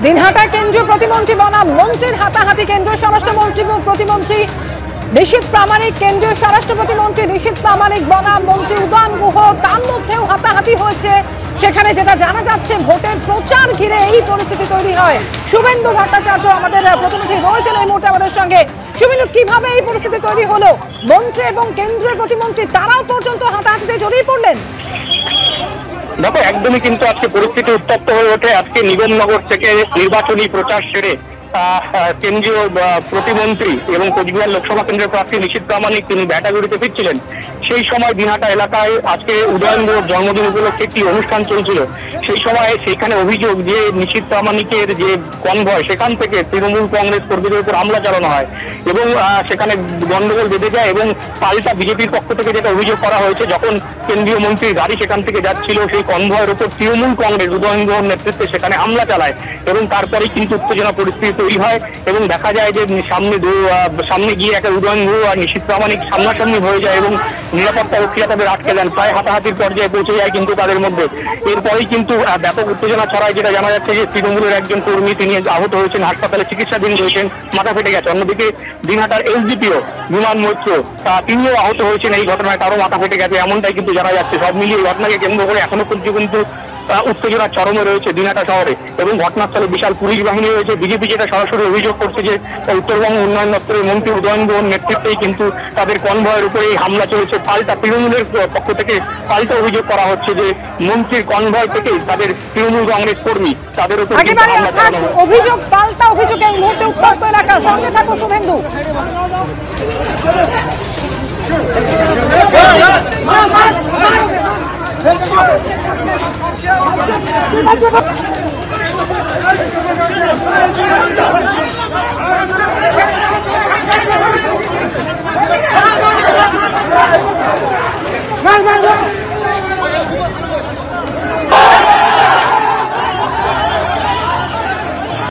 দিনহাটা কেন্দ্রীয় প্রতিমন্ত্রী বনাম মন্ত্রীর হাতাহাতি। কেন্দ্রীয় স্বরাষ্ট্রমন্ত্রী প্রতিমন্ত্রী নিশীথ প্রামাণিক, কেন্দ্রীয় স্বরাষ্ট্র প্রতিমন্ত্রী নিশীথ প্রামাণিক বনাম মন্ত্রী উদয়ন গুহ, তার মধ্যেও হাতাহাতি হয়েছে। সেখানে যেটা জানা যাচ্ছে, ভোটের প্রচার ঘিরে এই পরিস্থিতি তৈরি হয়। শুভেন্দু ভট্টাচার্য আমাদের প্রতিনিধি রয়েছেন এই মুহূর্তে আমাদের সঙ্গে। শুভেন্দু, কিভাবে এই পরিস্থিতি তৈরি হলো? মন্ত্রী এবং কেন্দ্রীয় প্রতিমন্ত্রী তারাও পর্যন্ত হাতাহাতিতে জড়িয়ে পড়লেন। দেখো, একদমই কিন্তু আজকে পরিস্থিতি উত্তপ্ত হয়ে ওঠে। আজকে নিগমনগর থেকে নির্বাচনী প্রচার সেরে কেন্দ্রীয় প্রতিমন্ত্রী এবং কোচবিহার লোকসভা কেন্দ্রের প্রার্থী নিশীথ প্রামাণিক তিনি ব্যাটাগুড়িতে ফিরছিলেন। সেই সময় দিনহাটা এলাকায় আজকে উদয়ন গুহর জন্মদিন উপলক্ষে একটি অনুষ্ঠান চলছিল। সেই সময় সেইখানে অভিযোগ যে নিশীথ প্রামাণিকের যে কনভয়, সেখান থেকে তৃণমূল কংগ্রেস কর্মীদের উপর হামলা চালানো হয় এবং সেখানে গন্ডগোল বেঁধে যায়। এবং পাল্টা বিজেপির পক্ষ থেকে যেটা অভিযোগ করা হয়েছে, যখন কেন্দ্রীয় মন্ত্রীর গাড়ি সেখান থেকে যাচ্ছিল, সেই কনভয়ের উপর তৃণমূল কংগ্রেস উদয়ন গুহর নেতৃত্বে সেখানে হামলা চালায় এবং তারপরেই কিন্তু উত্তেজনা পরিস্থিতি তৈরি হয়। এবং দেখা যায় যে সামনে গিয়ে একটা উদয়ন গুহ আর নিশীথ প্রামাণিক সামনাসামনি হয়ে যায় এবং নিরাপত্তা রক্ষীরা তাদের আটকে দেন। প্রায় হাতাহাতির পর্যায়ে পৌঁছে যায় কিন্তু তাদের মধ্যে। এরপরেই কিন্তু ব্যাপক উত্তেজনা ছড়ায়। যেটা জানা যাচ্ছে যে তৃণমূলের একজন কর্মী তিনি আহত হয়েছেন, হাসপাতালে চিকিৎসাধীন রয়েছেন, মাথা ফেটে গেছে। অন্যদিকে দিনহাটার এসডিপিও বিমান মৈত্র তিনিও আহত হয়েছেন এই ঘটনায়, তারও মাথা ফেটে গেছে, এমনটাই কিন্তু জানা যাচ্ছে। সব মিলিয়ে এই ঘটনাকে কেন্দ্র করে এখনো পর্যন্ত কিন্তু উত্তেজনার চরমে রয়েছে দিনহাটা শহরে এবং ঘটনাস্থলে বিশাল পুলিশ বাহিনী রয়েছে। বিজেপি যেটা সরাসরি অভিযোগ করছে যে উত্তরবঙ্গ উন্নয়ন দপ্তরের মন্ত্রী উদয়ন গুহর নেতৃত্বেই কিন্তু তাদের কনভয়ের উপরে এই হামলা চলেছে। পাল্টা তৃণমূলের পক্ষ থেকে পাল্টা অভিযোগ করা হচ্ছে যে মন্ত্রীর কনভয় থেকেই তাদের তৃণমূল কংগ্রেস কর্মী তাদের উপর অভিযোগ, পাল্টা অভিযোগ এই মুহূর্তে উত্তপ্ত এলাকার সঙ্গে থাকো শুভেন্দু।